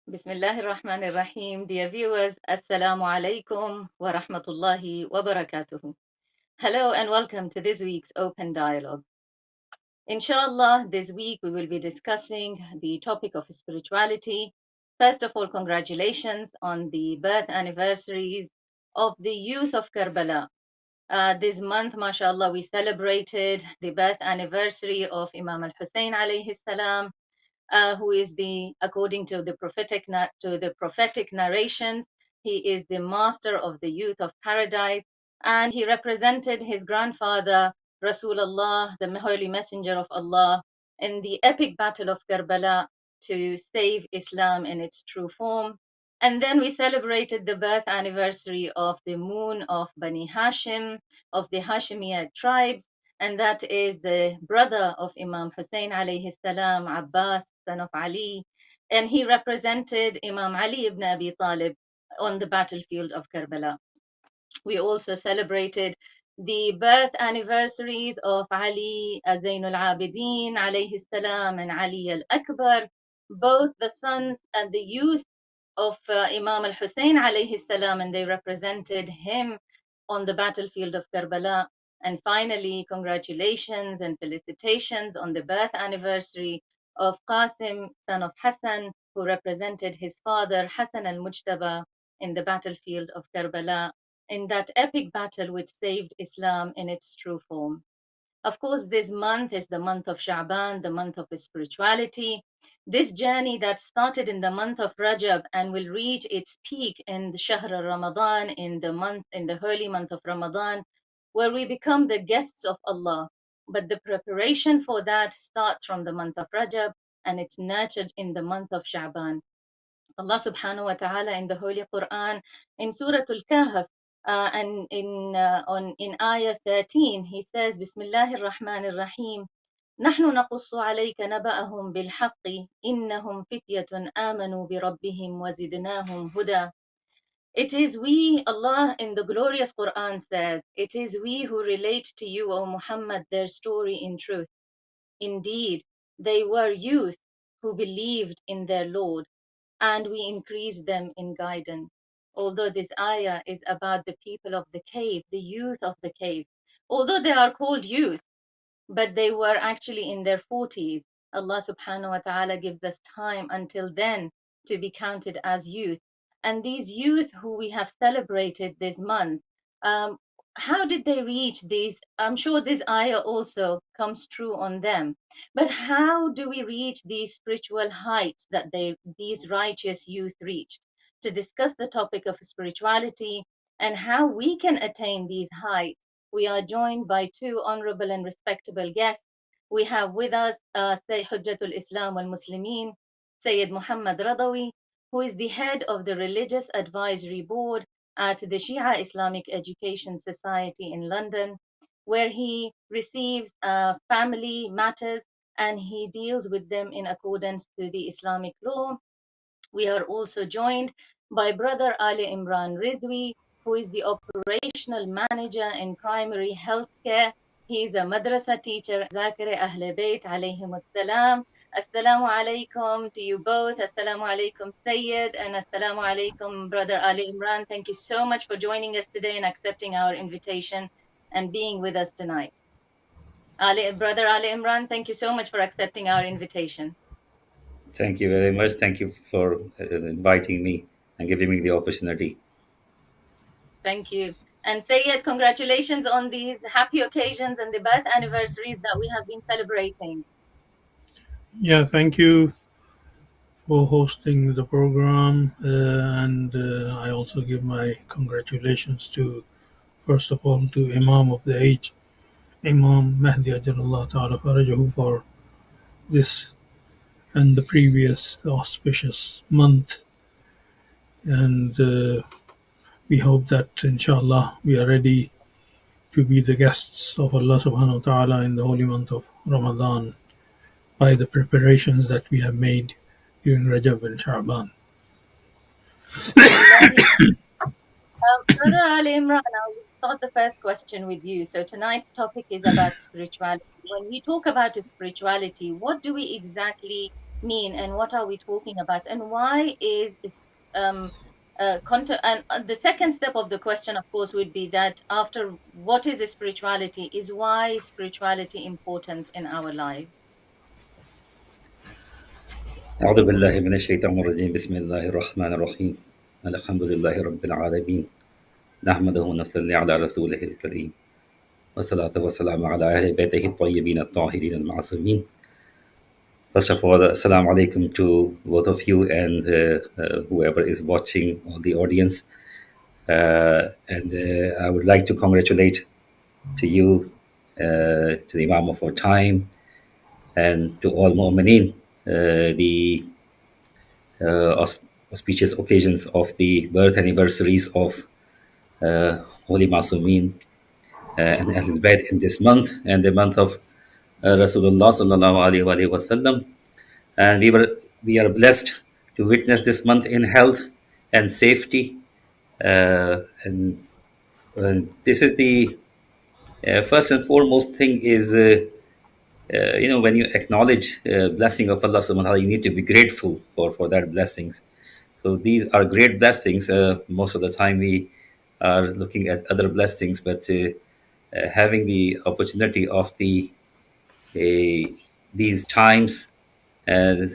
Bismillahir Rahmanir Rahim. Dear viewers, Assalamu alaikum wa rahmatullahi wa barakatuhu. Hello and welcome to this week's Open Dialogue. Inshallah, this week we will be discussing the topic of spirituality. First of all, congratulations on the birth anniversaries of the youth of Karbala. This month, mashallah, we celebrated the birth anniversary of Imam al-Hussain alayhi salam, who is according to the prophetic narrations, he is the master of the youth of paradise, and he represented his grandfather Rasulullah, the holy messenger of Allah, in the epic battle of Karbala to save Islam in its true form. And then we celebrated the birth anniversary of the moon of Bani Hashim, of the Hashemite tribes, and that is the brother of Imam Hussain alayhi salam, Abbas, son of Ali, and he represented Imam Ali ibn Abi Talib on the battlefield of Karbala. We also celebrated the birth anniversaries of Ali Zainul Abidin alayhi salam and Ali al-Akbar, both the sons and the youth of Imam al-Hussain alayhi salam, and they represented him on the battlefield of Karbala. And finally, congratulations and felicitations on the birth anniversary of Qasim, son of Hassan, who represented his father Hassan al-Mujtaba in the battlefield of Karbala, in that epic battle which saved Islam in its true form. Of course, this month is the month of Sha'ban, the month of spirituality. This journey that started in the month of Rajab and will reach its peak in the Shahr Ramadan, in the holy month of Ramadan, where we become the guests of Allah. But the preparation for that starts from the month of Rajab and it's nurtured in the month of Sha'ban. Allah subhanahu wa ta'ala in the Holy Quran, in Surah Al-Kahf, and in Ayah 13, He says, Bismillahir Rahmanir Rahim, نحن نقص عليك نبأهم بالحق إنهم فتية آمنوا بربهم وزدناهم هدى. It is we, Allah in the glorious Quran says, it is we who relate to you, O Muhammad, their story in truth. Indeed, they were youth who believed in their Lord, and we increase them in guidance. Although this ayah is about the people of the cave, the youth of the cave. Although they are called youth, but they were actually in their 40s. Allah subhanahu wa ta'ala gives us time until then to be counted as youth. And these youth who we have celebrated this month, um, how did they reach these? I'm sure this ayah also comes true on them. But how do we reach these spiritual heights that these righteous youth reached? To discuss the topic of spirituality and how we can attain these heights, we are joined by two honorable and respectable guests. We have with us Sayyid Hujjatul Islam wal Muslimin, Sayyid Mohammad Razavi, who is the head of the Religious Advisory Board at the Shia Islamic Education Society in London, where he receives family matters and he deals with them in accordance to the Islamic law. We are also joined by Brother Imran Rizvi, who is the operational manager in primary healthcare. He is a madrasa teacher, Zakira Ahlebait alayhim assalam. Assalamu alaikum to you both. Assalamu alaikum Syed and assalamu alaikum Brother Ali Imran. Thank you so much for joining us today and accepting our invitation and being with us tonight. Brother Ali Imran, thank you so much for accepting our invitation. Thank you very much. Thank you for inviting me and giving me the opportunity. Thank you. And Sayed, congratulations on these happy occasions and the birth anniversaries that we have been celebrating. Yeah, thank you for hosting the program. And I also give my congratulations to, first of all, to Imam of the age, Imam Mahdi Ajalullah Ta'ala Farajahu, for this and the previous auspicious month. And we hope that, inshallah, we are ready to be the guests of Allah subhanahu wa ta'ala in the holy month of Ramadan by the preparations that we have made during Rajab and Sha'ban. Wallahi. Brother Ali Imran, I'll start the first question with you. So tonight's topic is about spirituality. When we talk about spirituality, what do we exactly mean, and what are we talking about, and why is and the second step of the question, of course, would be that after what is spirituality, is why spirituality important in our life. أعوذ بالله من الشيطان الرجيم بسم الله الرحمن الرحيم الحمد لله رب العالمين نحمده ونصلي على رسوله الكريم والصلاة والسلام على أهل بيته الطيبين الطاهرين المعصومين. First of all, assalamu alaikum to both of you and whoever is watching, all the audience. And I would like to congratulate to you, to the Imam of our time, and to all Mu'mineen, the auspicious occasions of the birth anniversaries of Holy Masumeen and Ahlebait in this month and the month of Rasulullah sallallahu alaihi wasallam. And we are blessed to witness this month in health and safety. And this is the first and foremost thing is when you acknowledge blessing of Allah subhanahu wa ta'ala, you need to be grateful for that blessings. So these are great blessings. Most of the time we are looking at other blessings, but having the opportunity of these times and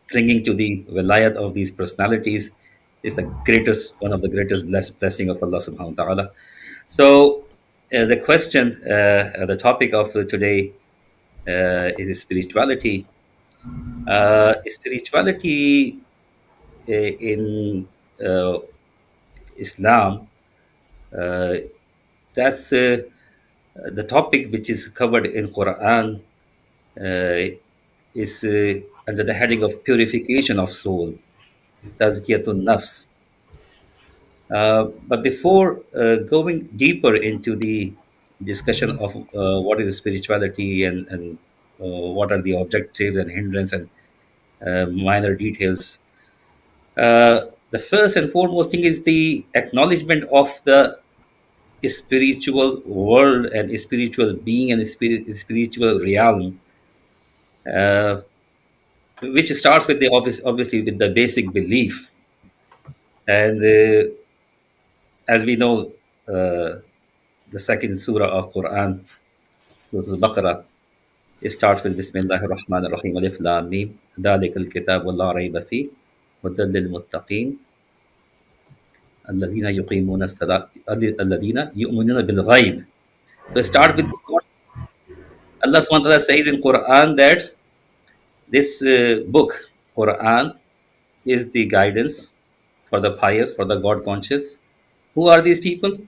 clinging to the wilayat of these personalities is the greatest, one of the greatest blessing of Allah subhanahu wa ta'ala. So the question, the topic of today is spirituality. Spirituality in Islam, uh, that's the topic which is covered in Quran, uh, is under the heading of purification of soul, tazkiyatun nafs. But before going deeper into the discussion of what is spirituality and what are the objectives and hindrance and minor details, the first and foremost thing is the acknowledgement of the spiritual world and spiritual being and spiritual realm, uh, which starts with the obviously with the basic belief. And as we know, the second surah of Quran, Surah Al-Baqarah, it starts with Bismillah ar-Rahman ar-Rahim, Alif Lam Mim, ذَلِكَ الْكِتَابُ لَا رَيْبَ فِيهِ هُدًى لِلْمُتَّقِينَ الَّذِينَ يُقِيمُونَ الصَّلَاةَ الَّذِينَ يُؤْمِنُونَ بِالْغَيْبِ. So start with what Allah subhanahu wa ta'ala says in Quran, that this book, Quran, is the guidance for the pious, for the God conscious. Who are these people?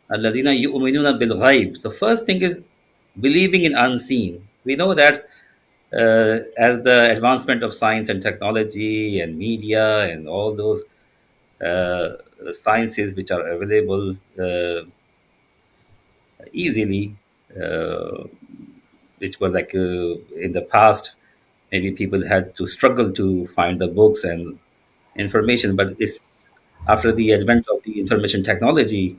Alladina yu'minuna bil ghaib. So first thing is believing in unseen. We know that as the advancement of science and technology and media and all those sciences which are available easily, uh, which were like in the past, maybe people had to struggle to find the books and information. But it's after the advent of the information technology,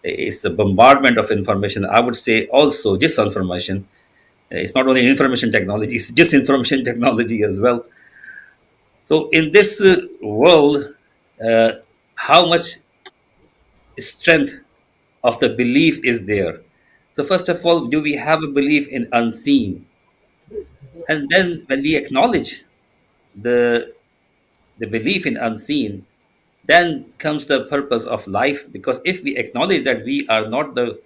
it's a bombardment of information. I would say also disinformation. It's not only information technology; it's disinformation technology as well. So in this world, uh, how much strength of the belief is there? So first of all, do we have a belief in unseen? And then when we acknowledge the the belief in unseen, then comes the purpose of life. Because if we acknowledge that we are not the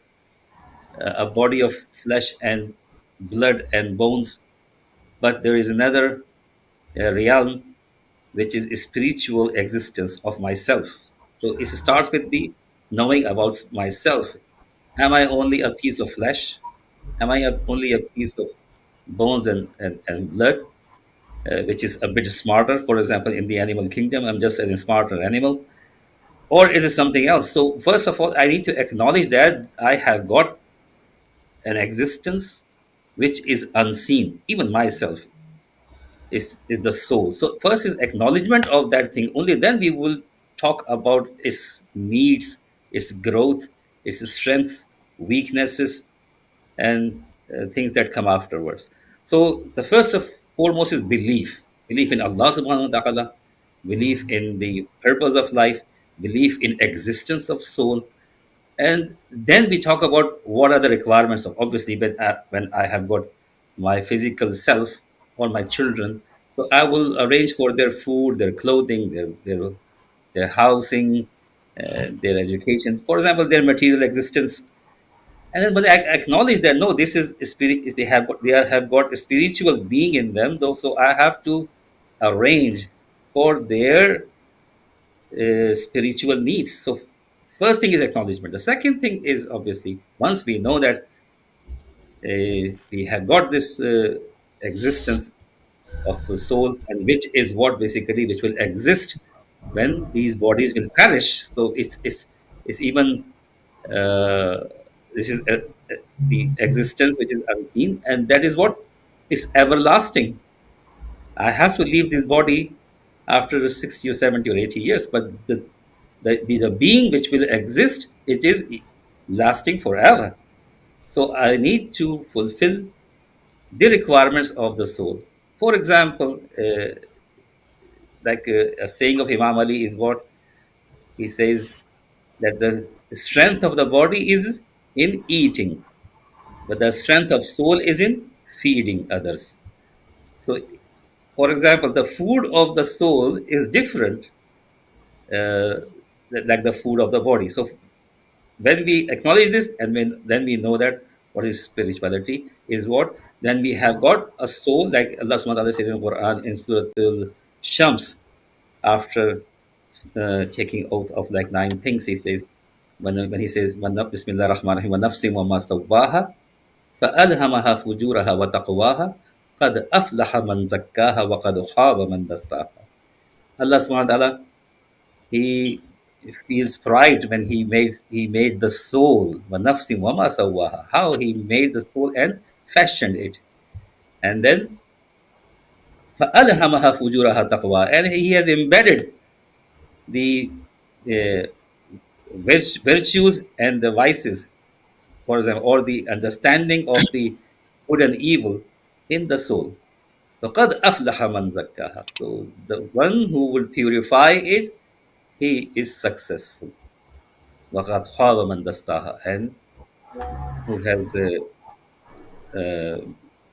a body of flesh and blood and bones, but there is another realm which is a spiritual existence of myself. So it starts with the knowing about myself. Am I only a piece of flesh? Am I only a piece of bones and blood, which is a bit smarter? For example, in the animal kingdom, I'm just a smarter animal. Or is it something else? So, first of all, I need to acknowledge that I have got an existence which is unseen. Even myself is the soul. So, first is acknowledgement of that thing. Only then we will talk about its needs, its growth, its strengths, weaknesses, and things that come afterwards. So, the first of foremost is belief. belief in Allah subhanahu wa ta'ala, belief in the purpose of life, belief in existence of soul. And then we talk about what are the requirements of, obviously, when I have got my physical self or my children, so I will arrange for their food, their clothing, their housing, their education, for example, their material existence. And then, but I acknowledge that no, this is spirit. Have got a spiritual being in them, though. So I have to arrange for their spiritual needs. So first thing is acknowledgement. The second thing is, obviously, once we know that we have got this existence of a soul, and which is what basically which will exist when these bodies will perish. So it's even uh, this is the existence which is unseen, and that is what is everlasting. I have to leave this body after 60 or 70 or 80 years, but the being which will exist, it is lasting forever. So I need to fulfill the requirements of the soul. For example, a saying of Imam Ali is what he says, that the strength of the body is in eating, but the strength of soul is in feeding others. So, for example, the food of the soul is different, like the food of the body. So, when we acknowledge this, and then we know that what is spirituality is what, then we have got a soul, like Allah subhanahu wa ta'ala says in the Quran in Surah Al-Shams, after taking oath of like nine things, he says, when he says, Bismillah ar-Rahman ar-Rahim, wa nafsim wa ma sawwaha, fa alhamaha fujuraha wa taqwaha, qad aflaha man zakkaha wa qad khaba man dassaha. Allah subhanahu wa ta'ala, he feels pride when he made the soul, wa nafsim wa ma sawwaha, how he made the soul and fashioned it. And then fa alhamaha fujuraha taqwa, and he has embedded the uh, virtues and the vices, for example, or the understanding of the good and evil in the soul. فَقَدْ أَفْلَحَ مَنْ زَكَّاهَا. So the one who will purify it, he is successful. وَقَدْ خَابَ مَنْ دَسَّاهَا. And who has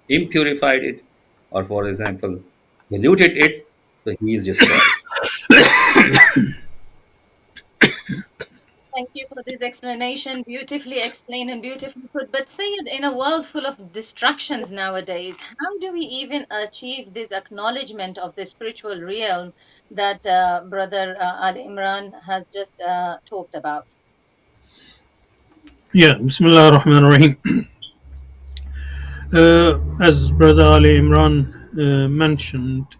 impurified it, or for example, polluted it, so he is destroyed. Thank you for this explanation. Beautifully explained and beautifully put. But Sayed, in a world full of distractions nowadays, how do we even achieve this acknowledgement of the spiritual realm that Brother Ali Imran has just talked about? Yeah, Bismillah ar-Rahman ar-Rahim. As Brother Ali Imran mentioned,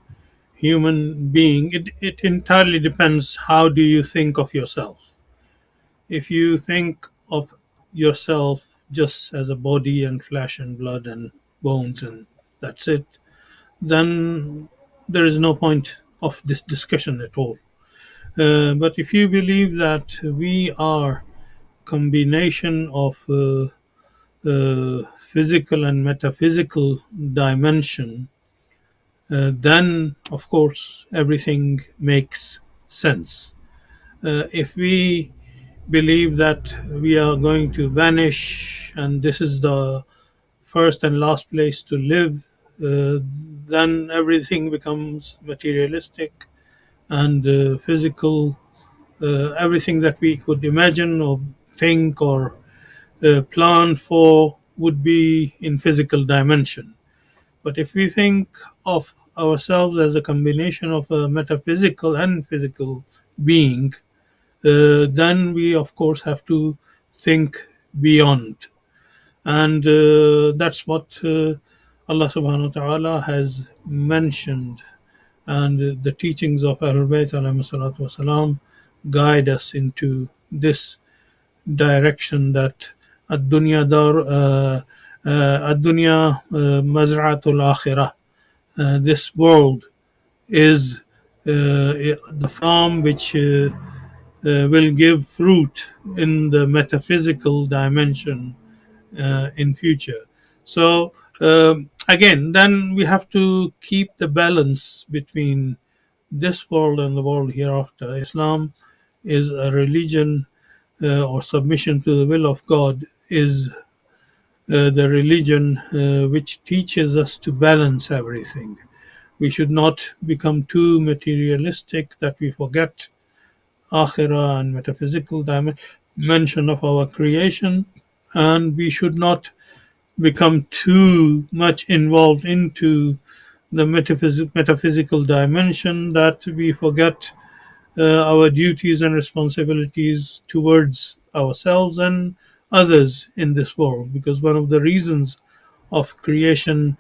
human being, it entirely depends how do you think of yourself. If you think of yourself just as a body and flesh and blood and bones and that's it, then there is no point of this discussion at all. But if you believe that we are combination of physical and metaphysical dimension, then of course everything makes sense. If we believe that we are going to vanish and this is the first and last place to live, then everything becomes materialistic and physical. Everything that we could imagine or think or plan for would be in physical dimension. But if we think of ourselves as a combination of a metaphysical and physical being, then we of course have to think beyond. And that's what Allah subhanahu wa ta'ala has mentioned. And the teachings of Ahlebait wasalam guide us into this direction, that ad-dunya dar ad-dunya mazra'atul akhirah. This world is the farm which will give fruit in the metaphysical dimension in future. So again, then we have to keep the balance between this world and the world hereafter. Islam is a religion, or submission to the will of God is the religion which teaches us to balance everything. We should not become too materialistic that we forget akhirah and metaphysical dimension of our creation, and we should not become too much involved into the metaphysical dimension that we forget our duties and responsibilities towards ourselves and others in this world. Because one of the reasons of creation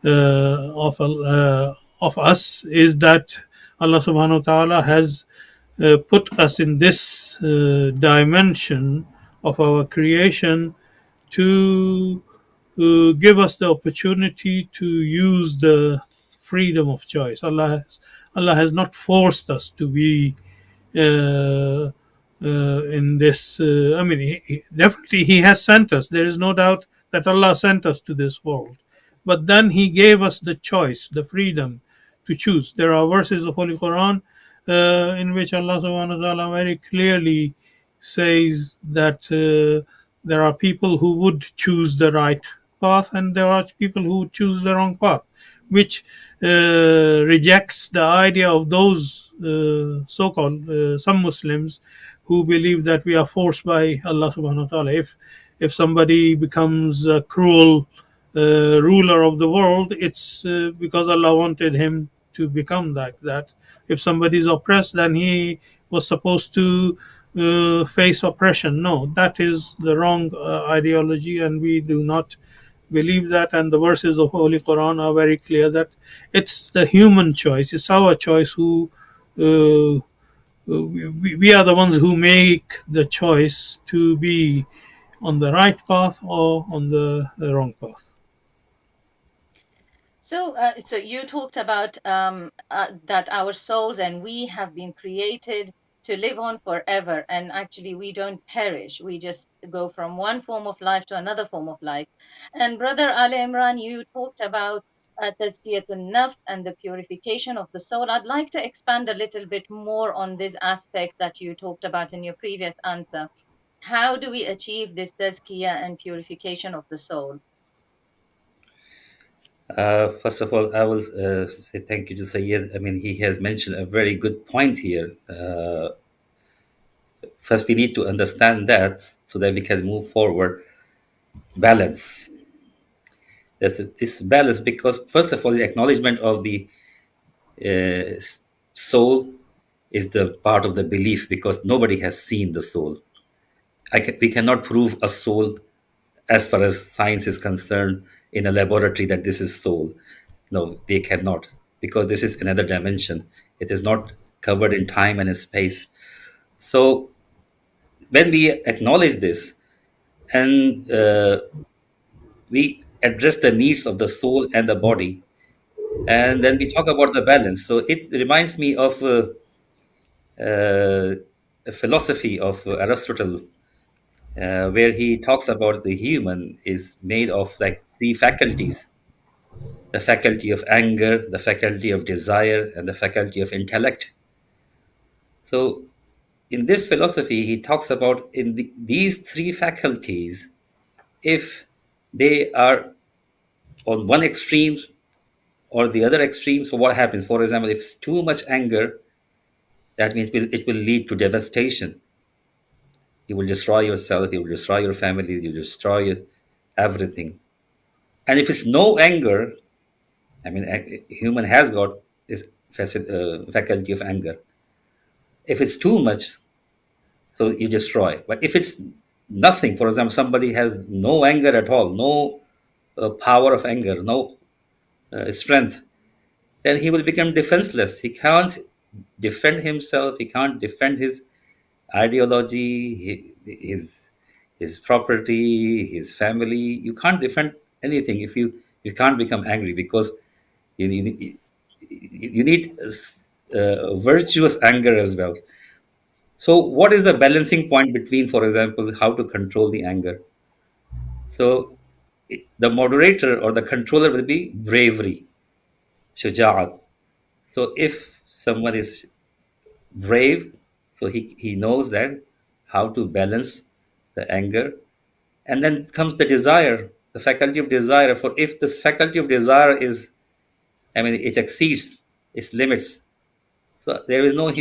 of us is that Allah subhanahu wa ta'ala has put us in this dimension of our creation to give us the opportunity to use the freedom of choice. Allah has not forced us to be uh, in this. I mean, definitely He has sent us. There is no doubt that Allah sent us to this world. But then He gave us the choice, the freedom to choose. There are verses of Holy Quran in which Allah subhanahu wa ta'ala very clearly says that there are people who would choose the right path and there are people who would choose the wrong path, which rejects the idea of those so-called some Muslims who believe that we are forced by Allah subhanahu wa ta'ala. If somebody becomes a cruel ruler of the world, it's because Allah wanted him to become like that. If somebody is oppressed, then he was supposed to face oppression. No, that is the wrong ideology, and we do not believe that. And the verses of Holy Quran are very clear that it's the human choice, it's our choice who. We are the ones who make the choice to be on the right path or on the wrong path. So you talked about that our souls and we have been created to live on forever, and actually we don't perish. We just go from one form of life to another form of life. And Brother Ali Imran, you talked about tazkiyatun nafs and the purification of the soul. I'd like to expand a little bit more on this aspect that you talked about in your previous answer. How do we achieve this tazkiyah and purification of the soul? First of all, I will say thank you to Syed. I mean, he has mentioned a very good point here. First, we need to understand that so that we can move forward. Balance. This balance, because first of all, the acknowledgement of the soul is the part of the belief, because nobody has seen the soul. We cannot prove a soul as far as science is concerned in a laboratory that this is soul. No, they cannot, because this is another dimension. It is not covered in time and space. So when we acknowledge this and we address the needs of the soul and the body, and then we talk about the balance. So it reminds me of a philosophy of Aristotle, where he talks about the human is made of like three faculties: the faculty of anger, the faculty of desire, and the faculty of intellect. So, in this philosophy, he talks about these three faculties, if they are on one extreme or the other extreme. So, what happens? For example, if it's too much anger, that means it will lead to devastation. You will destroy yourself, you will destroy your family, you will destroy everything. And if it's no anger, I mean, human has got this faculty of anger. If it's too much, so you destroy. But if it's nothing, for example, somebody has no anger at all, no power of anger, no strength, then he will become defenseless. He can't defend himself. He can't defend his ideology, his property, his family. You can't defend anything if you can't become angry, because you need virtuous anger as well. So, what is the balancing point between, for example, how to control the anger? So, the moderator or the controller will be bravery, shuja'at. So if someone is brave, so he knows that how to balance the anger. And then comes the desire, the faculty of desire. For if this faculty of desire is, I mean, it exceeds its limits, so there is no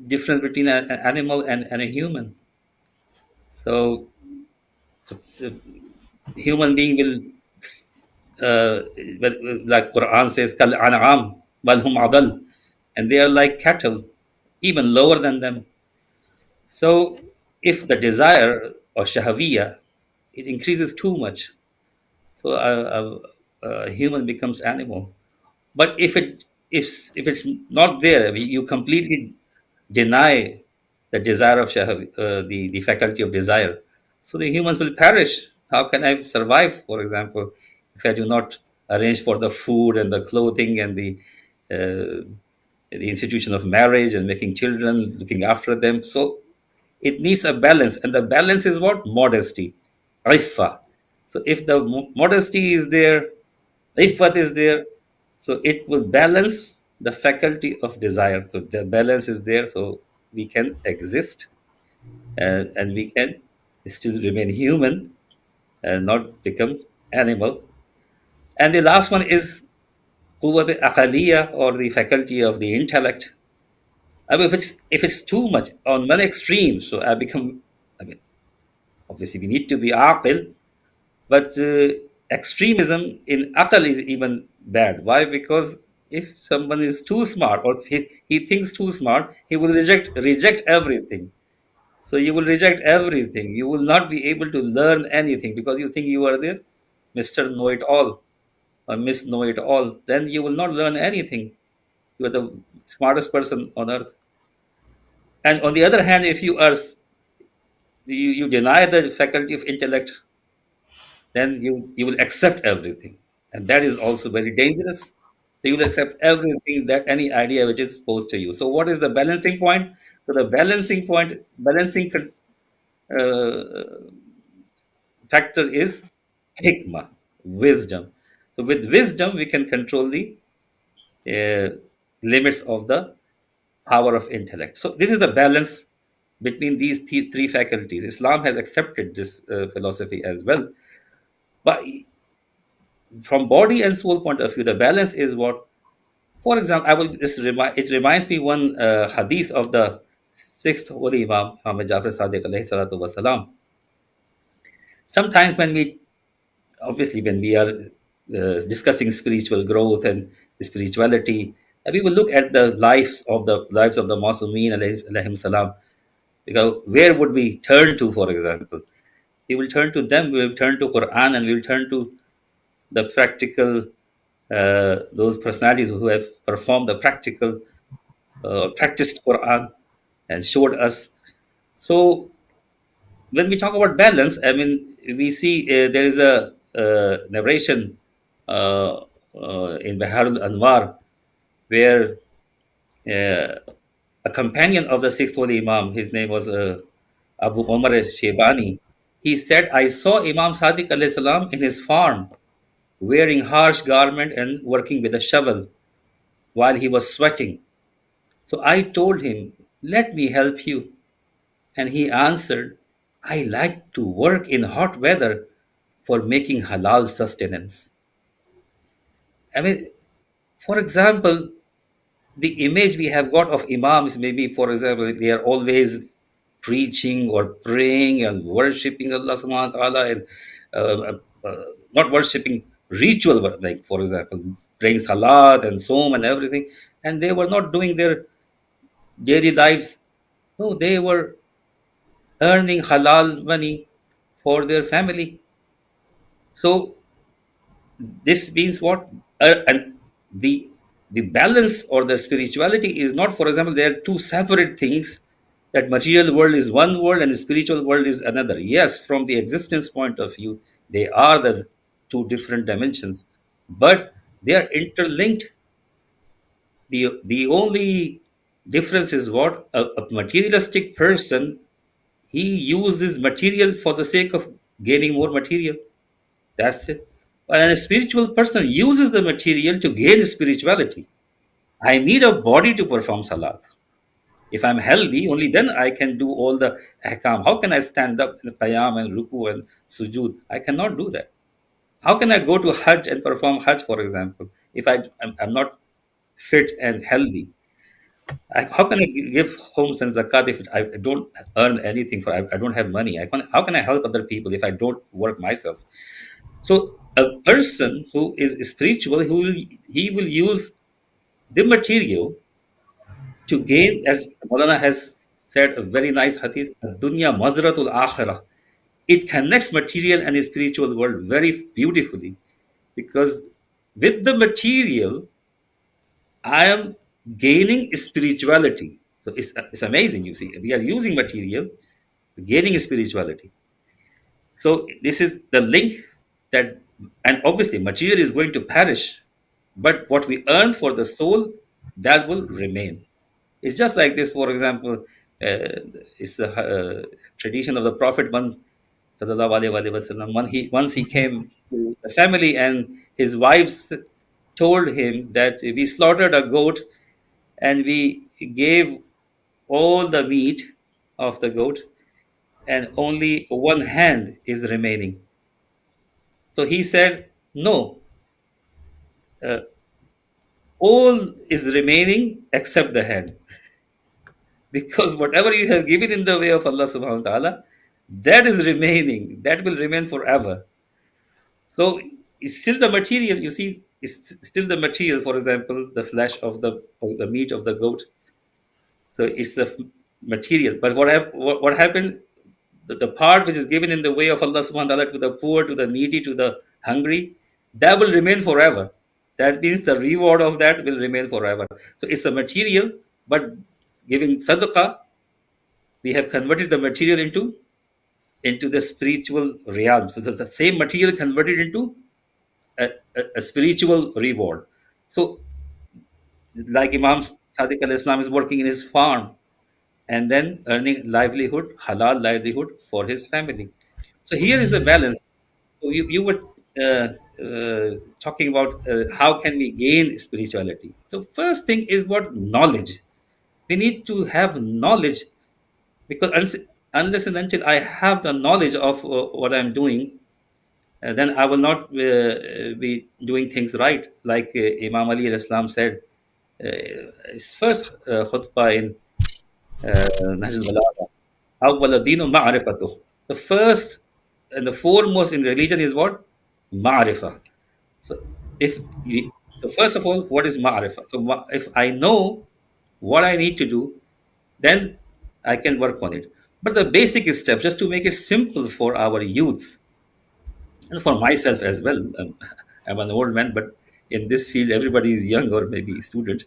difference between an animal and a human. So the human being will, uh, like Quran says, kal an'am bal hum adal, and they are like cattle, even lower than them. So if the desire or shahaviya, it increases too much, so a human becomes animal. But if it's not there, you completely deny the desire of the faculty of desire. So the humans will perish. How can I survive, for example, if I do not arrange for the food and the clothing and uh, the institution of marriage and making children, looking after them? So it needs a balance, and the balance is what? Modesty, iffa. So if the modesty is there, iffat is there, so it will balance the faculty of desire. So the balance is there, so we can exist, and we can still remain human and not become animal. And the last one is quwwat aqaliya, or the faculty of the intellect. I mean, if it's too much on one extreme, so I become. I mean, obviously we need to be aqil, but extremism in aql is even bad. Why? Because if someone is too smart, or he thinks too smart, he will reject everything. So you will reject everything. You will not be able to learn anything because you think you are the Mr. Know It All or Miss Know It All. Then you will not learn anything. You are the smartest person on earth. And on the other hand, if you deny the faculty of intellect, then you will accept everything, and that is also very dangerous. You will accept everything, that any idea which is posed to you. So what is the balancing point? So the balancing uh, factor is hikmah, wisdom. So with wisdom we can control the uh, limits of the power of intellect. So this is the balance between these three faculties. Islam has accepted this philosophy as well. But from body and soul point of view, the balance is what. For example, I will just remind. It reminds me one hadith of the sixth holy Imam, Muhammad Jafar Sadiq alayhi salatu wasalam. Sometimes when we are discussing spiritual growth and spirituality, we will look at the lives of the Masumeen alayhim salam. Because where would we turn to, for example? We will turn to them. We will turn to Quran, and we will turn to the practical, those personalities who have performed the practiced Quran and showed us. So when we talk about balance, I mean, we see there is a narration in Bahar al-Anwar where uh, a companion of the sixth holy Imam, his name was Abu Umar Shebani, he said, I saw Imam Sadiq alayhi salam in his farm wearing harsh garment and working with a shovel while he was sweating. So I told him, let me help you. And he answered, I like to work in hot weather for making halal sustenance. I mean, for example, the image we have got of imams, maybe, for example, they are always preaching or praying and worshipping Allah subhanahu wa ta'ala, and not worshipping ritual, like, for example, praying salat and som and everything. And they were not doing their daily lives. No, they were earning halal money for their family. So this means what? And the balance or the spirituality is not, for example, they are two separate things. That material world is one world and the spiritual world is another. Yes, from the existence point of view, they are the two different dimensions, but they are interlinked. The only difference is what? A materialistic person, he uses material for the sake of gaining more material. That's it. And a spiritual person uses the material to gain spirituality. I need a body to perform salat. If I'm healthy, only then I can do all the ahkam. How can I stand up in qiyam and ruku and sujood? I cannot do that. How can I go to Hajj and perform Hajj, for example, if I'm not fit and healthy? How can I give homes and zakat if I don't earn anything for? I don't have money. How can I help other people if I don't work myself? So a person who is spiritual, he will use the material to gain, as Maulana has said, a very nice hadith, dunya mazratul akhirah. It connects material and spiritual world very beautifully, because with the material, I am gaining spirituality. So it's amazing, you see. We are using material, gaining spirituality. So this is the link that, and obviously material is going to perish, but what we earn for the soul, that will remain. It's just like this. For example, it's a tradition of the Prophet. One, sallallahu alaihi wasallam, once he came to the family, and his wives told him that we slaughtered a goat and we gave all the meat of the goat, and only one hand is remaining. So he said, no, uh, all is remaining except the hand. Because whatever you have given in the way of Allah subhanahu wa ta'ala, that is remaining, that will remain forever. So it's still the material, you see, it's still the material, for example, the flesh of the meat of the goat. So it's the material. But what happened? The part which is given in the way of Allah subhanahu wa ta'ala to the poor, to the needy, to the hungry, that will remain forever. That means the reward of that will remain forever. So it's a material, but giving sadaqah, we have converted the material into the spiritual realm. So the same material converted into a spiritual reward. So like Imam Sadiq al-Islam is working in his farm and then earning livelihood, halal livelihood for his family. So here is the balance. So you were talking about how can we gain spirituality. So first thing is what knowledge. We need to have knowledge, because unless and until I have the knowledge of what I'm doing, then I will not be doing things right. Like Imam Ali al-Islam said, his first khutbah in Nahj al-Balagha, أول الدين معرفته. The first and the foremost in religion is what? Ma'rifah. So if you, so first of all, what is ma'rifah? So if I know what I need to do, then I can work on it. But the basic steps, just to make it simple for our youths and for myself as well. I'm an old man, but in this field, everybody is young or maybe student.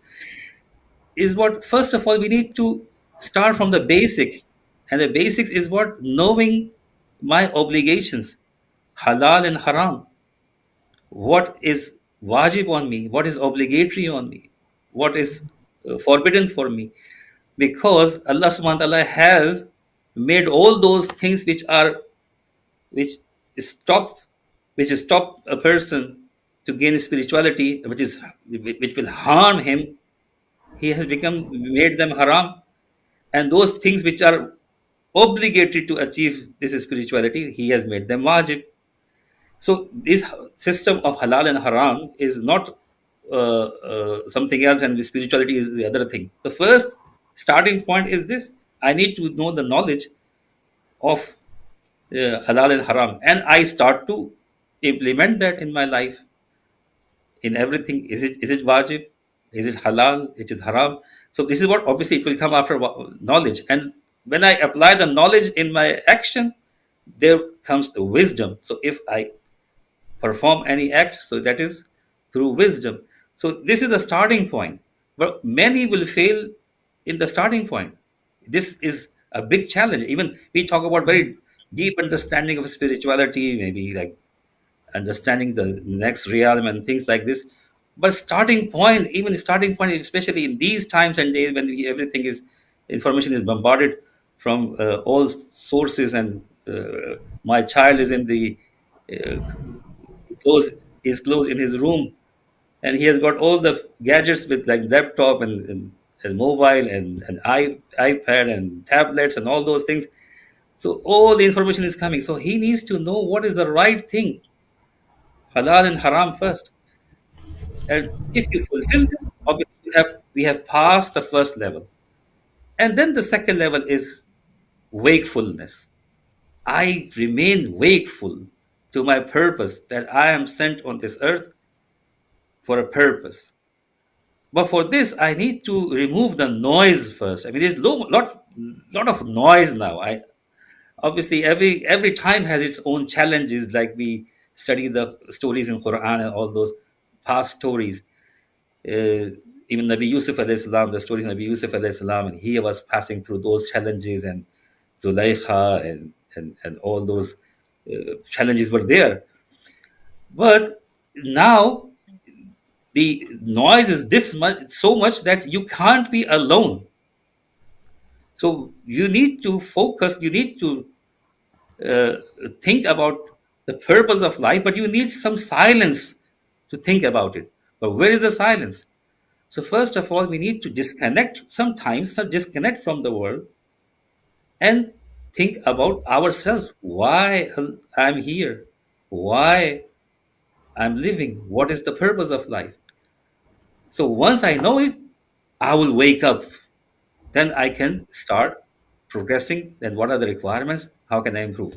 Is what, first of all, we need to start from the basics, and the basics is what? Knowing my obligations, halal and haram. What is wajib on me? What is obligatory on me? What is forbidden for me? Because Allah subhanahu wa ta'ala has made all those things which stop stop a person to gain spirituality, which will harm him. He has become made them haram, and those things which are obligatory to achieve this spirituality, he has made them wajib. So this system of halal and haram is not something else, and spirituality is the other thing. The first starting point is this: I need to know the knowledge of halal and haram, and I start to implement that in my life, in everything. Is it wajib? Is it halal? It is haram. So this is what, obviously it will come after knowledge, and when I apply the knowledge in my action, there comes the wisdom. So if I perform any act, so that is through wisdom. So this is the starting point, but many will fail in the starting point. This is a big challenge. Even we talk about very deep understanding of spirituality, maybe like understanding the next realm and things like this. But starting point, even starting point, especially in these times and days when everything is, information is bombarded from all sources, and my child is in the uh, close He's closed in his room, and he has got all the gadgets with like laptop and mobile and iPad and tablets and all those things. So all the information is coming. So he needs to know what is the right thing, halal and haram first. And if you fulfill this, obviously we have passed the first level. And then the second level is wakefulness. I remain wakeful to my purpose, that I am sent on this earth for a purpose. But for this, I need to remove the noise first. I mean, there's lot of noise now. I obviously every time has its own challenges. Like we study the stories in Quran and all those past stories. Even Nabi Yusuf alayhi salam, the story of Nabi Yusuf alayhi salam, and he was passing through those challenges, and Zulaikha and all those challenges were there. But now the noise is this much, so much that you can't be alone. So you need to focus. You need to uh, think about the purpose of life, but you need some silence to think about it. But where is the silence? So first of all, we need to disconnect sometimes, disconnect from the world and think about ourselves. Why I'm here? Why I'm living? What is the purpose of life? So once I know it, I will wake up. Then I can start progressing. Then what are the requirements? How can I improve?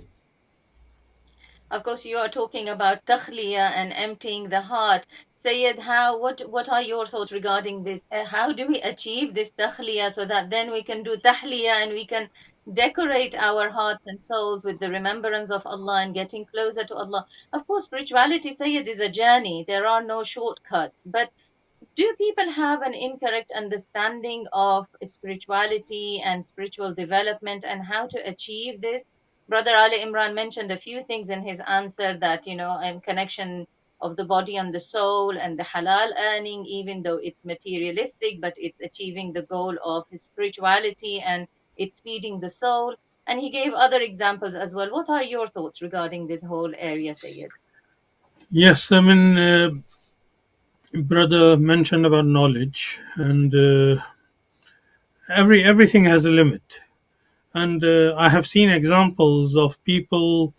Of course, you are talking about takhliya and emptying the heart. Sayyid, what are your thoughts regarding this? How do we achieve this takhliya so that then we can do tahliya and we can decorate our hearts and souls with the remembrance of Allah and getting closer to Allah? Of course, spirituality, Sayyid, is a journey. There are no shortcuts. But do people have an incorrect understanding of spirituality and spiritual development and how to achieve this? Brother Ali Imran mentioned a few things in his answer that, in connection of the body and the soul and the halal earning, even though it's materialistic, but it's achieving the goal of his spirituality and it's feeding the soul. And he gave other examples as well. What are your thoughts regarding this whole area, Sayyid? Yes, I mean, brother mentioned about knowledge, and everything has a limit. And I have seen examples of people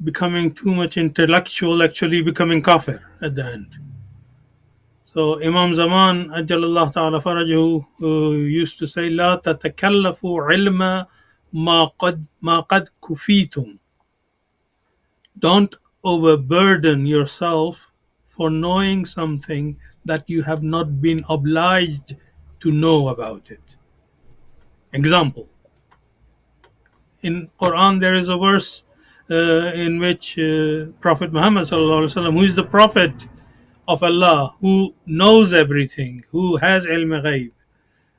becoming too much intellectual, actually becoming kafir at the end. So Imam Zaman, Ajalallah Ta'ala Farajahu, used to say, لا تتكلفوا علم ما قد كفيتم. Don't overburden yourself for knowing something that you have not been obliged to know about it. Example, in Quran there is a verse in which Prophet Muhammad sallallahu alaihi wasallam, who is the prophet of Allah, who knows everything, who has ilm ghaib,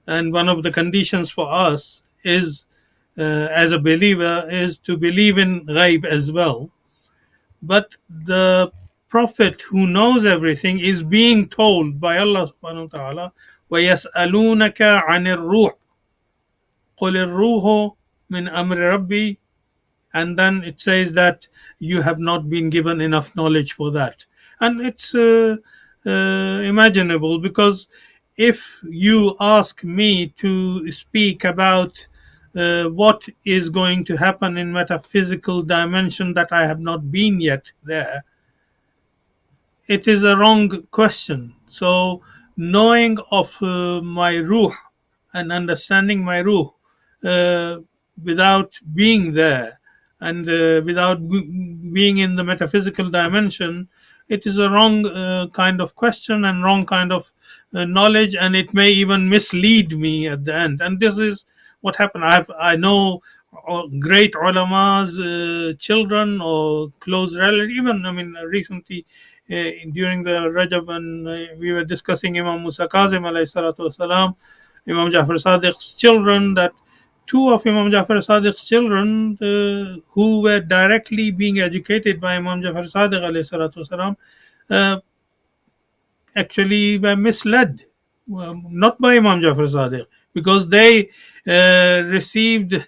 and one of the conditions for us is as a believer is to believe in ghaib as well. But the prophet who knows everything is being told by Allah subhanahu wa ta'ala, وَيَسْأَلُونَكَ عَنِ الرُّوحِ قُلِ الرُّوحُ مِنْ أَمْرِ رَبِّي. And then it says that you have not been given enough knowledge for that. And it's imaginable, because if you ask me to speak about what is going to happen in metaphysical dimension that I have not been yet there, it is a wrong question. So, knowing of my ruh and understanding my ruh uh, without being there and without being in the metaphysical dimension, it is a wrong kind of question and wrong kind of knowledge, and it may even mislead me at the end. And this is what happened. I know great ulama's children or close relatives. Even, I mean, recently during the Rajab, and we were discussing Imam Musa Kazim alayhi salatu wasalam, Imam Jafar Sadiq's children, that two of Imam Jafar Sadiq's children who were directly being educated by Imam Jafar Sadiq alayhi salatu wasalam, uh, actually were misled, not by Imam Jafar Sadiq, because they received,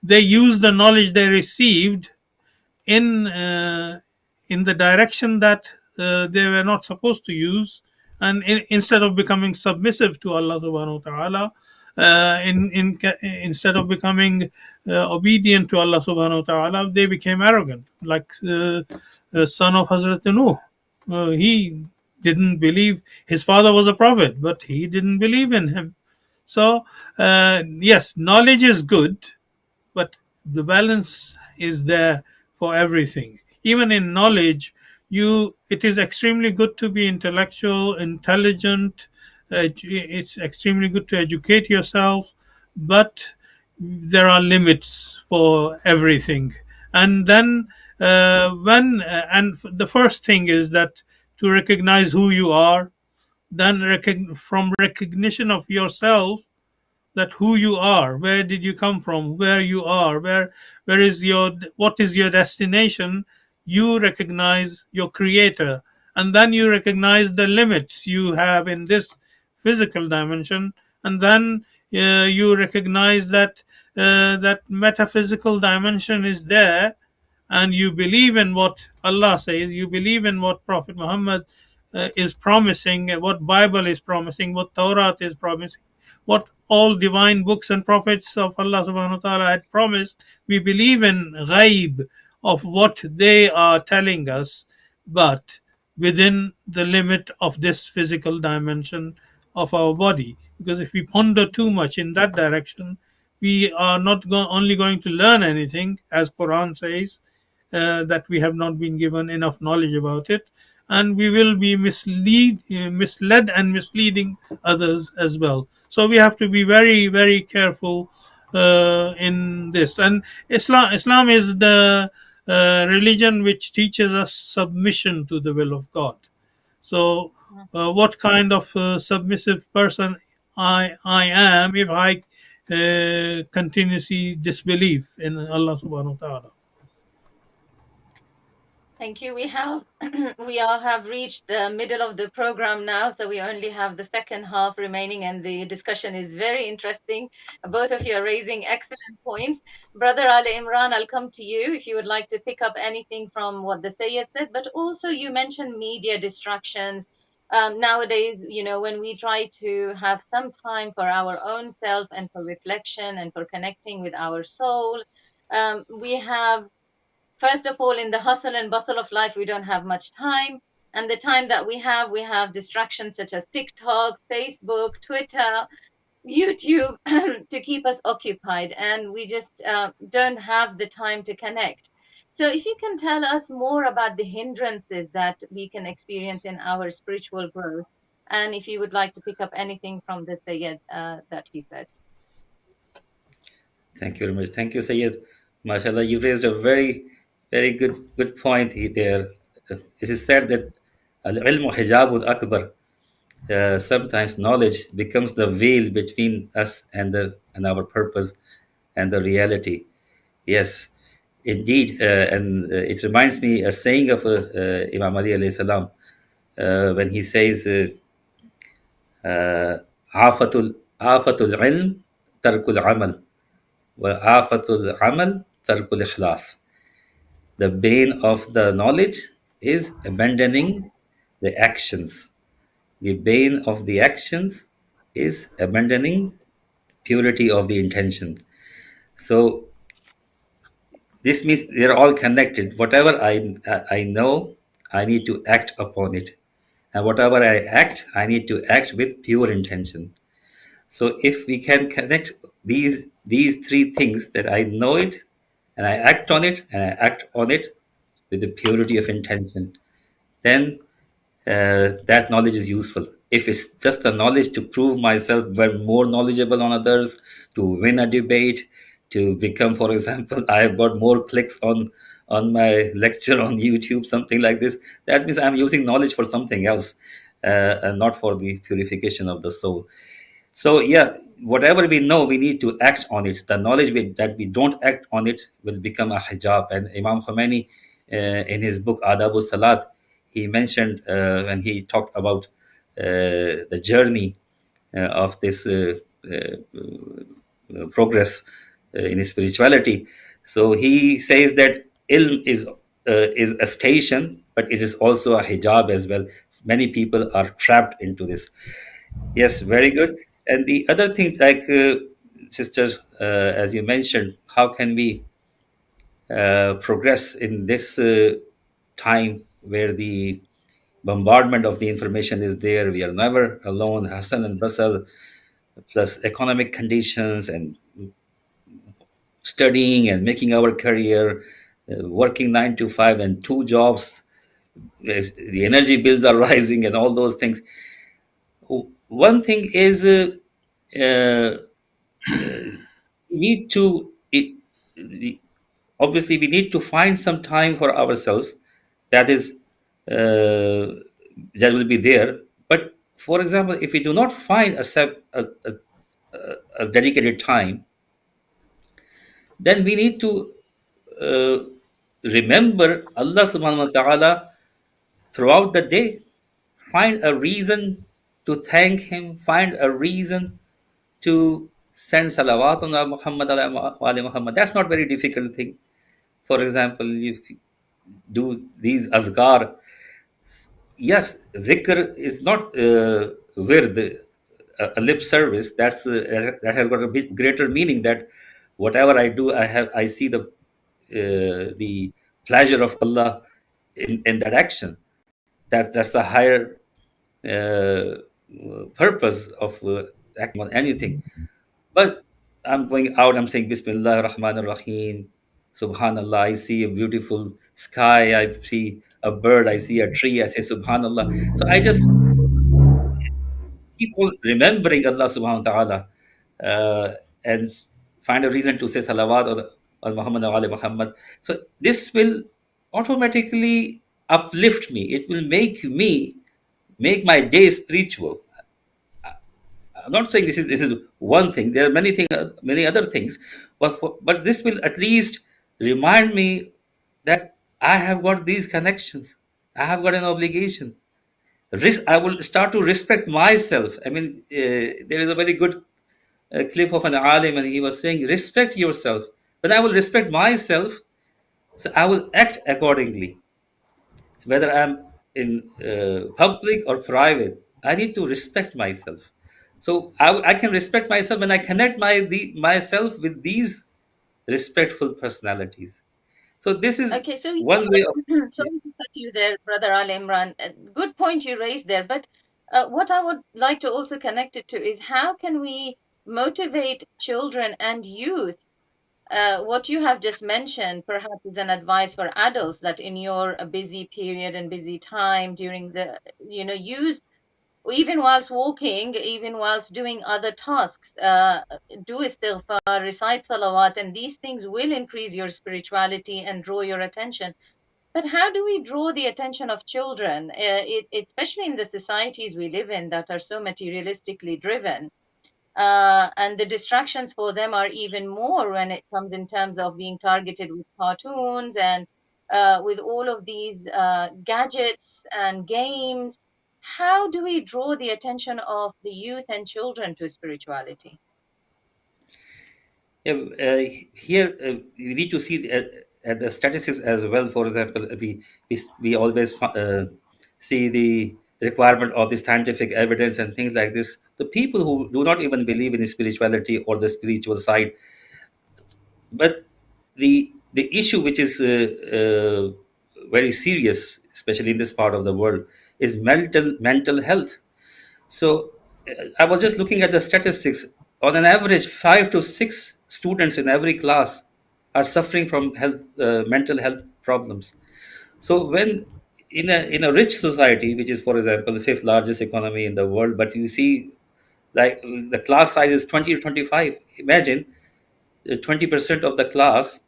they used the knowledge they received in the direction that they were not supposed to use. And instead of becoming submissive to Allah subhanahu wa ta'ala, instead of becoming obedient to Allah subhanahu wa ta'ala, they became arrogant, like the son of Hazrat Nuh. He didn't believe his father was a prophet, but he didn't believe in him. So, yes, knowledge is good, but the balance is there for everything. Even in knowledge, it is extremely good to be intellectual, intelligent. It's extremely good to educate yourself, but there are limits for everything. And then the first thing is that to recognize who you are, then from recognition of yourself, that who you are, where did you come from, where you are, where is your, what is your destination. You recognize your creator, and then you recognize the limits you have in this physical dimension, and then you recognize that that metaphysical dimension is there, and you believe in what Allah says, you believe in what Prophet Muhammad is promising, what Bible is promising, what Torah is promising, what all divine books and prophets of Allah subhanahu wa ta'ala had promised. We believe in ghaib, of what they are telling us, but within the limit of this physical dimension of our body. Because if we ponder too much in that direction, we are not only going to learn anything, as Quran says, that we have not been given enough knowledge about it, and we will be misled and misleading others as well. So we have to be very, very careful in this. And Islam is the religion which teaches us submission to the will of God. So, what kind of submissive person I am if I continuously disbelieve in Allah subhanahu wa ta'ala? Thank you. We have we all have reached the middle of the program now, so we only have the second half remaining, and the discussion is very interesting. Both of you are raising excellent points. Brother Ali Imran, I'll come to you if you would like to pick up anything from what the Sayyid said, but also you mentioned media distractions. Nowadays, when we try to have some time for our own self and for reflection and for connecting with our soul, we have, first of all, in the hustle and bustle of life, we don't have much time. And the time that we have distractions such as TikTok, Facebook, Twitter, YouTube to keep us occupied. And we just don't have the time to connect. So, if you can tell us more about the hindrances that we can experience in our spiritual growth, and if you would like to pick up anything from the Sayyid that he said. Thank you very much. Thank you, Syed. MashaAllah, you raised a very, very good point there. It is said that al-ilmu hijabul akbar. Sometimes knowledge becomes the veil between us and our purpose and the reality. Yes, indeed. And it reminds me a saying of Imam Ali alayhi salam when he says, "Afatul ilm tarkul amal." وآفة العمل ترك الإخلاص. The bane of the knowledge is abandoning the actions. The bane of the actions is abandoning purity of the intention. So this means they're all connected. Whatever I know, I need to act upon it, and whatever I act, I need to act with pure intention. So if we can connect these three things, that I know it and I act on it and I act on it with the purity of intention, then that knowledge is useful. If it's just a knowledge to prove myself well, more knowledgeable on others, to win a debate, to become, for example, I have got more clicks on my lecture on YouTube, something like this, that means I'm using knowledge for something else, and not for the purification of the soul. So yeah, whatever we know, we need to act on it. The knowledge that we don't act on it will become a hijab. And Imam Khomeini, in his book Adabu Salat, he mentioned when he talked about the journey of this progress in spirituality. So he says that ilm is a station but it is also a hijab as well. Many people are trapped into this. Yes, very good. And the other thing, like sister, as you mentioned, how can we progress in this time where the bombardment of the information is there? We are never alone. Hassan and Basal, plus economic conditions and studying and making our career, working 9 to 5 and two jobs. The energy bills are rising and all those things. One thing is uh, we need to obviously we need to find some time for ourselves. That is that will be there. But for example, if we do not find a dedicated time, then we need to uh, remember Allah subhanahu wa ta'ala throughout the day. Find a reason to thank Him, find a reason to send salawat on Muhammad, ala Muhammad. That's not very difficult thing. For example, if you do these azkar, yes, dhikr is not wird, a lip service. That has got a bit greater meaning. That whatever I do, I see the pleasure of Allah in that action. That's the higher purpose of acting on anything. But I'm going out, I'm saying Bismillah Rahman Rahim, Subhanallah. I see a beautiful sky, I see a bird, I see a tree, I say Subhanallah. So I just keep on remembering Allah subhanahu wa ta'ala and find a reason to say salawat on Muhammad wa ali Muhammad. So this will automatically uplift me. It will make my day spiritual. I'm not saying this is one thing. There are many other things, but this will at least remind me that I have got these connections. I have got an obligation. I will start to respect myself. I mean, there is a very good clip of an alim, and he was saying, "Respect yourself." When I will respect myself, so I will act accordingly. So whether I'm in public or private, I need to respect myself. So I can respect myself when I connect myself with these respectful personalities. So this is Okay, so one way of. sorry to cut you there, Brother Al Imran. Good point you raised there, but what I would like to also connect it to is how can we motivate children and youth? What you have just mentioned perhaps is an advice for adults that in your busy period and busy time during the, use even whilst walking, even whilst doing other tasks, do istighfar, recite salawat, and these things will increase your spirituality and draw your attention. But how do we draw the attention of children, especially in the societies we live in that are so materialistically driven? And the distractions for them are even more when it comes in terms of being targeted with cartoons and with all of these gadgets and games. How do we draw the attention of the youth and children to spirituality? Yeah, here we need to see at the statistics as well. For example, we always see the requirement of the scientific evidence and things like this. The people who do not even believe in spirituality or the spiritual side, but the issue which is very serious, especially in this part of the world, is mental health. So I was just looking at the statistics. On an average, 5 to 6 students in every class are suffering from mental health problems. So when in a rich society, which is, for example, the fifth largest economy in the world, but you see, like the class size is 20 to 25. Imagine 20% of the class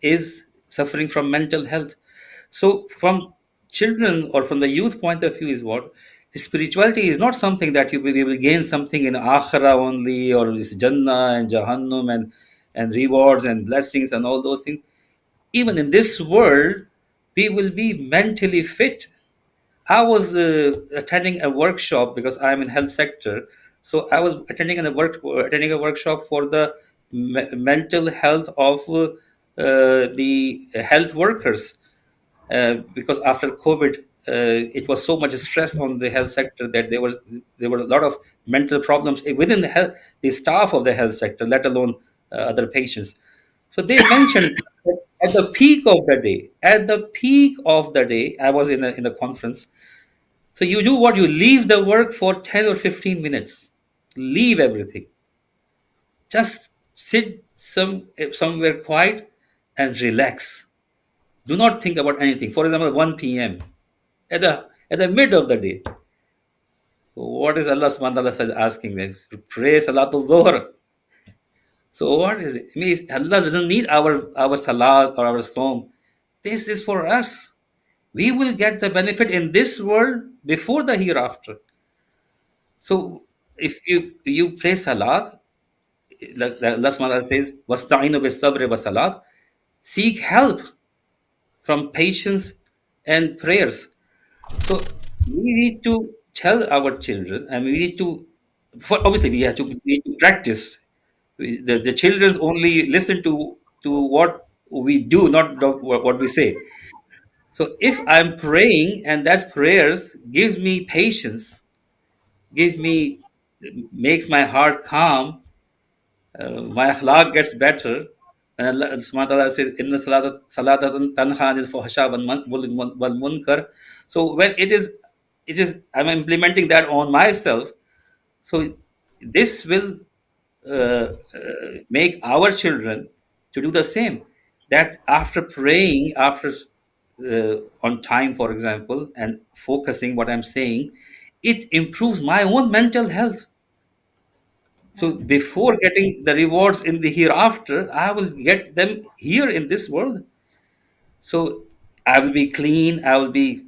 is suffering from mental health. So, from children or from the youth point of view, is what spirituality is not something that will gain something in akhira only, or is Jannah and Jahannam and rewards and blessings and all those things. Even in this world, we will be mentally fit. I was attending a workshop because I'm in health sector. So I was attending a workshop for the mental health of the health workers. because after COVID, it was so much stress on the health sector that there were a lot of mental problems within the staff of the health sector, let alone other patients. So they mentioned that at the peak of the day, I was in a conference. So you do what? You leave the work for 10 or 15 minutes, leave everything, just sit somewhere quiet and relax. Do not think about anything. For example, 1 p.m. At the mid of the day, what is Allah subhanahu wa ta'ala asking them? To pray Salatul Dhuhr. So what is it? I mean, Allah doesn't need our salat or our psalm. This is for us. We will get the benefit in this world before the hereafter. So if you pray salat, like Allah subhanahu wa ta'ala says, "Wasta'inu bis sabri was salat," seek help from patience and prayers. So we need to tell our children, and we need to, obviously, we need to practice. The children only listen to what we do, not what we say. So if I'm praying and that prayers gives me patience, gives me makes my heart calm, my akhlaq gets better. And Allah subhanahu wa ta'ala says, "Inna salatan tanha anil fahsha wal munkar." So when I'm implementing that on myself. So this will make our children to do the same. That after praying, after on time, for example, and focusing what I'm saying, it improves my own mental health. So Mm. before getting the rewards in the hereafter, I will get them here in this world. So I will be clean. I will be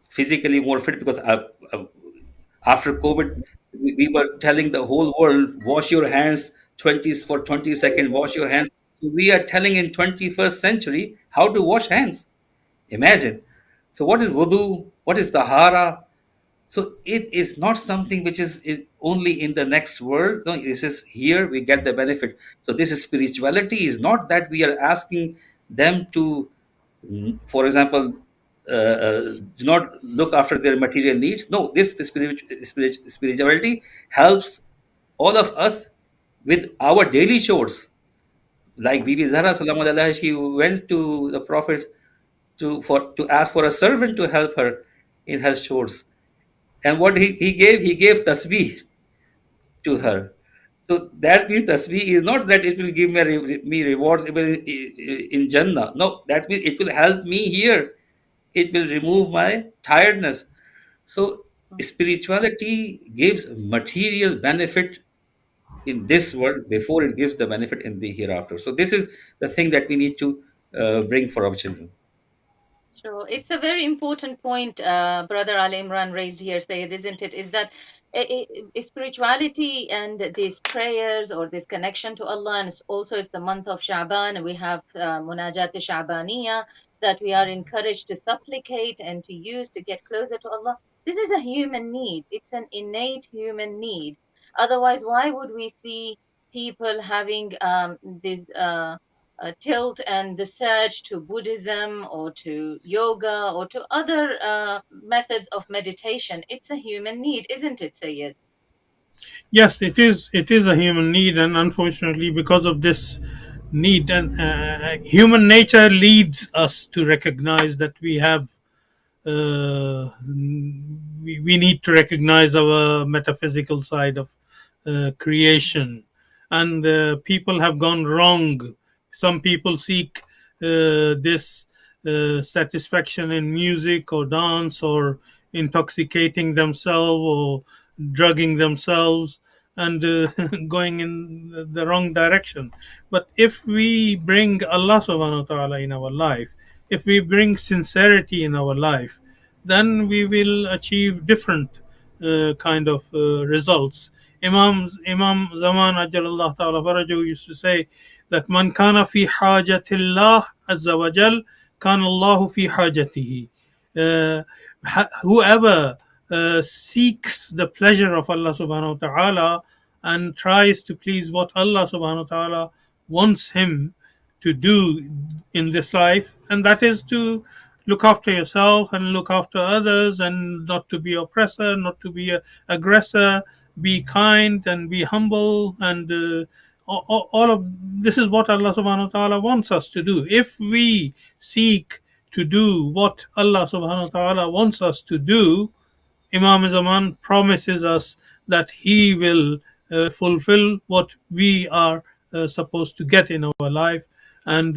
physically more fit because after COVID, we were telling the whole world, wash your hands 20 for 20 seconds, wash your hands. So we are telling in 21st century how to wash hands. Imagine. So what is wudu? What is tahara? So it is not something which is only in the next world. No, this is here we get the benefit. So this is spirituality is not that we are asking them to, for example, do not look after their material needs. No, spirituality helps all of us with our daily chores. Like Bibi Zahra Salaam alaiha, she went to the Prophet to ask for a servant to help her in her chores. And what he gave tasbih to her. So that means tasbih is not that it will give me rewards even in Jannah. No, that means it will help me here. It will remove my tiredness. So spirituality gives material benefit in this world before it gives the benefit in the hereafter. So this is the thing that we need to bring for our children. So it's a very important point, Brother Al Imran raised here, Sayed, isn't it? Is that spirituality and these prayers or this connection to Allah, and also it's the month of Sha'ban, and we have Munajat Sha'baniya that we are encouraged to supplicate and to use to get closer to Allah. This is a human need. It's an innate human need. Otherwise, why would we see people having this? Tilt and the surge to Buddhism or to yoga or to other methods of meditation. It's a human need, isn't it, Sayed? Yes, it is. It is a human need, and unfortunately, because of this need, and human nature leads us to recognize that we need to recognize our metaphysical side of creation, and people have gone wrong. Some people seek this satisfaction in music or dance or intoxicating themselves or drugging themselves and going in the wrong direction. But if we bring Allah subhanahu wa ta'ala in our life, if we bring sincerity in our life, then we will achieve different kind of results. Imam Zaman Ajalallah Ta'ala Farajahu used to say that man kana fi hajatillah azza wa jal kana Allahu fi hajatihi. Uh, Whoever seeks the pleasure of Allah subhanahu wa ta'ala and tries to please what Allah subhanahu wa ta'ala wants him to do in this life, and that is to look after yourself and look after others, and not to be oppressor, not to be a aggressor, be kind and be humble, and all of this is what Allah subhanahu wa ta'ala wants us to do. If we seek to do what Allah subhanahu wa ta'ala wants us to do, Imam Zaman promises us that he will fulfill what we are supposed to get in our life, and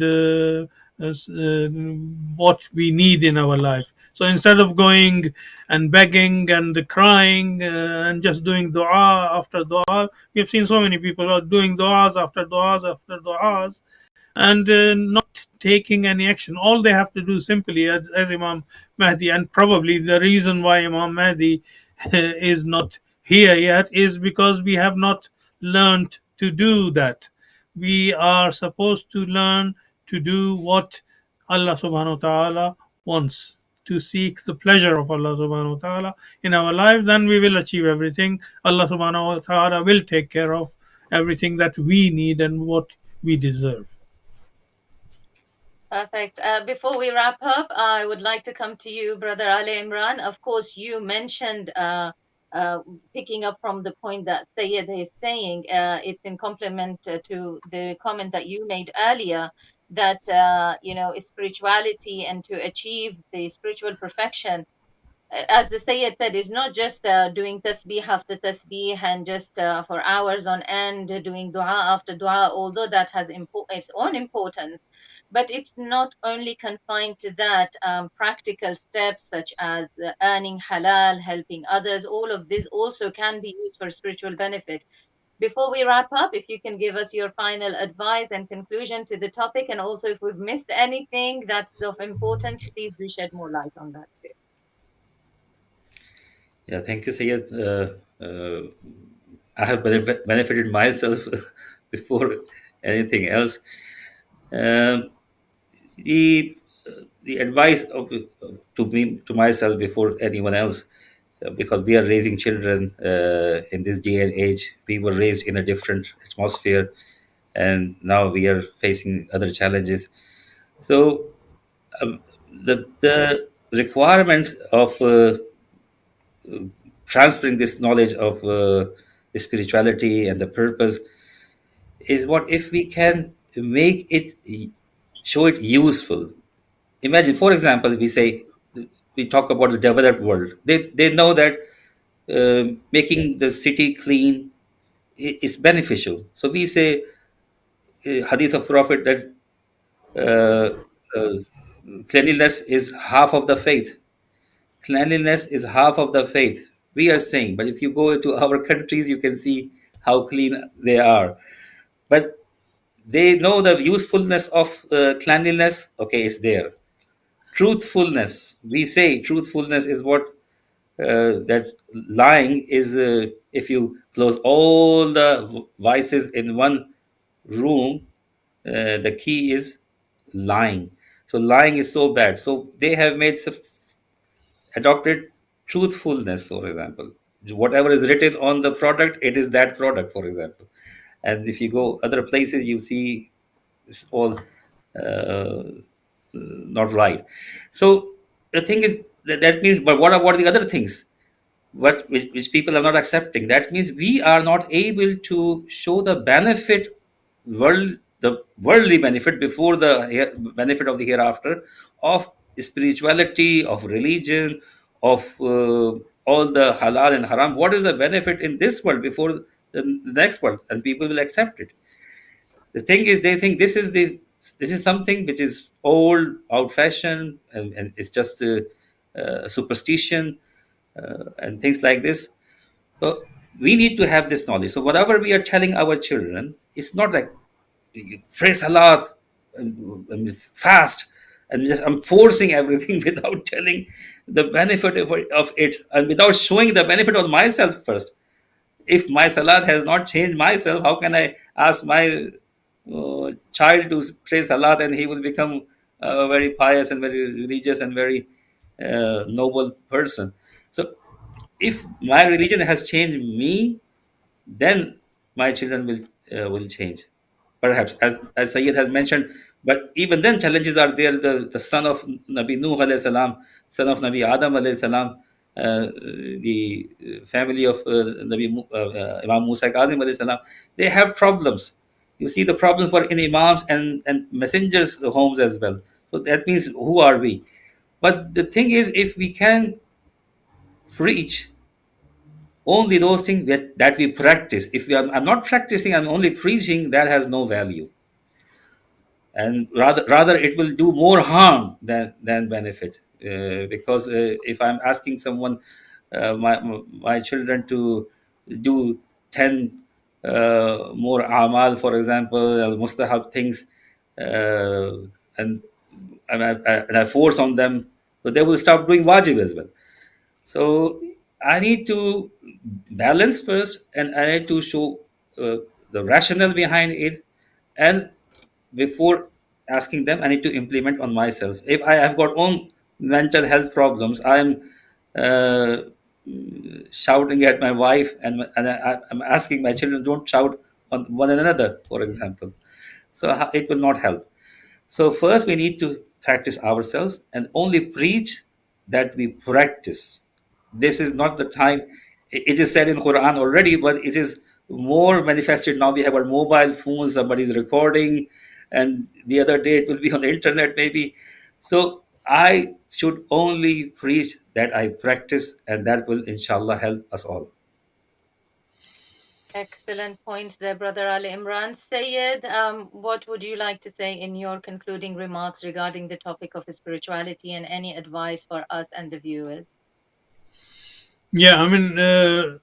what we need in our life. So instead of going and begging and crying and just doing dua after dua, we have seen so many people are doing duas after duas after duas, and not taking any action. All they have to do simply, as Imam Mahdi, and probably the reason why Imam Mahdi is not here yet is because we have not learned to do that. We are supposed to learn to do what Allah subhanahu wa ta'ala wants, to seek the pleasure of Allah subhanahu wa ta'ala in our life. Then we will achieve everything. Allah subhanahu wa ta'ala will take care of everything that we need and what we deserve. Perfect. Before we wrap up, I would like to come to you, Brother Ali Imran. Of course, you mentioned, uh, picking up from the point that Syed is saying, it's in complement to the comment that you made earlier, that, spirituality and to achieve the spiritual perfection, as the Sayyid said, is not just doing tasbih after tasbih and just for hours on end doing dua after dua, although that has its own importance. But it's not only confined to that. Practical steps such as earning halal, helping others, all of this also can be used for spiritual benefit. Before we wrap up, if you can give us your final advice and conclusion to the topic, and also if we've missed anything that's of importance, please do shed more light on that too. Yeah, thank you, Sayed. I have benefited myself before anything else. Um, the the advice to me, to myself before anyone else, because we are raising children in this day and age. We were raised in a different atmosphere, and now we are facing other challenges. So the requirement of transferring this knowledge of the spirituality and the purpose is what if we can make it, show it useful. Imagine, for example, we talk about the developed world. They know that making the city clean is beneficial. So we say, hadith of Prophet, that uh, cleanliness is half of the faith. Cleanliness is half of the faith. We are saying, but if you go to our countries, you can see how clean they are. But they know the usefulness of cleanliness. Okay, it's there. Truthfulness. We say truthfulness is what, that lying is, if you close all the vices in one room, the key is lying. So lying is so bad. So they have made adopted truthfulness, for example. Whatever is written on the product, it is that product, for example. And if you go other places, you see it's all not right. So the thing is that means, but what are the other things? Which people are not accepting. That means we are not able to show the benefit, the worldly benefit before the benefit of the hereafter, of spirituality, of religion, of all the halal and haram. What is the benefit in this world before the next world? And people will accept it. The thing is, they think this is something which is old, out-fashioned, and it's just superstition and things like this. So we need to have this knowledge. So whatever we are telling our children, it's not like you praise Allah and fast, and just I'm forcing everything without telling the benefit of it, and without showing the benefit of myself first. If my salat has not changed myself, how can I ask my child to pray salat and he will become a very pious and very religious and very noble person? So if my religion has changed me, then my children will change. perhaps, as Syed has mentioned. But even then, challenges are there. The son of Nabi Nuh alayhi salam, son of Nabi Adam alayhi salam, the family of Imam Musa Kazim alayhi salam, they have problems. You see, the problems were in imams and messengers' homes as well. So that means, who are we? But the thing is, if we can preach only those things that we practice, if I'm not practicing, I'm only preaching, that has no value, and rather it will do more harm than benefit. Because if I'm asking someone, my children, to do 10 more amal, for example, mustahab things, uh, and and I force on them, so they will stop doing wajib as well. So I need to balance first, and I need to show uh, the rationale behind it, and before asking them, I need to implement on myself. If I have got own mental health problems, I'm uh, shouting at my wife, I'm asking my children, don't shout on one another, for example. So it will not help. So first we need to practice ourselves, and only preach that we practice. This is not the time. It is said in Quran already, but it is more manifested now. We have our mobile phones. Somebody's recording, and the other day it will be on the internet maybe. So I should only preach that I practice, and that will inshallah help us all. Excellent points there, Brother Ali Imran. Sayed, what would you like to say in your concluding remarks regarding the topic of spirituality, and any advice for us and the viewers? Yeah, I mean,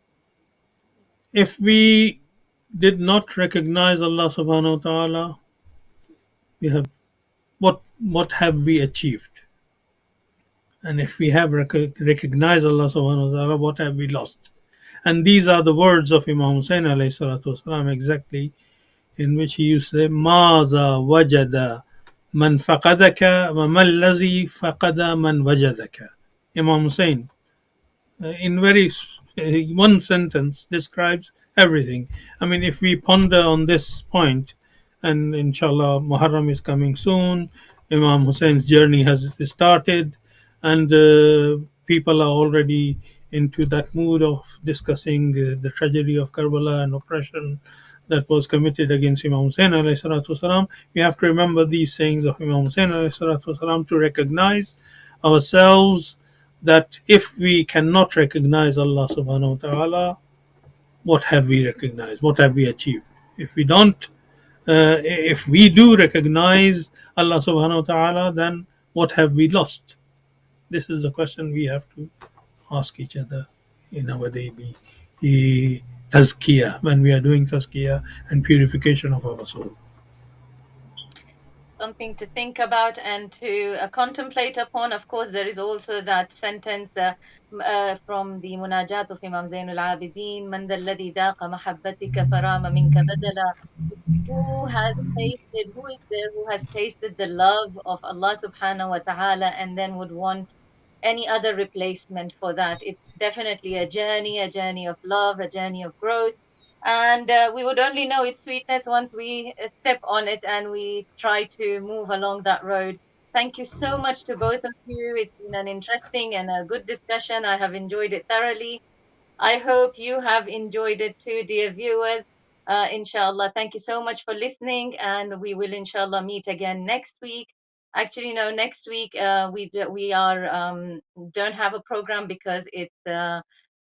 if we did not recognize Allah subhanahu wa ta'ala, we have what have we achieved? And if we have recognized Allah subhanahu wa ta'ala, what have we lost? And these are the words of Imam Hussain alayhi salatu wasalam, exactly, in which he used to say, Maza wajada man faqadaka wa man lazi faqada man wajadaka. Imam Hussain, in very one sentence, describes everything. I mean, if we ponder on this point, and inshallah Muharram is coming soon, Imam Hussein's journey has started, and people are already into that mood of discussing the tragedy of Karbala and oppression that was committed against Imam Hussein alayhi salatu wasalam. We have to remember these sayings of Imam Hussein alayhi salatu wasalam to recognize ourselves, that if we cannot recognize Allah subhanahu wa ta'ala, what have we recognized? What have we achieved? If we don't, if we do recognize Allah subhanahu wa ta'ala, then what have we lost? This is the question we have to ask each other in our daily tazkiyah, when we are doing tazkiyah and purification of our soul. Something to think about and to contemplate upon. Of course, there is also that sentence from the Munajat of Imam Zainul Abidin, Man dha alladhi daqa mahabbatika farama minka badala. Who has tasted, who is there who has tasted the love of Allah subhanahu wa ta'ala and then would want any other replacement for that? It's definitely a journey of love, a journey of growth. And we would only know its sweetness once we step on it and we try to move along that road. Thank you so much to both of you. It's been an interesting and a good discussion. I have enjoyed it thoroughly. I hope you have enjoyed it too, dear viewers. Inshallah, thank you so much for listening, and we will inshallah meet again next week. Actually, no, next week we are don't have a program because it's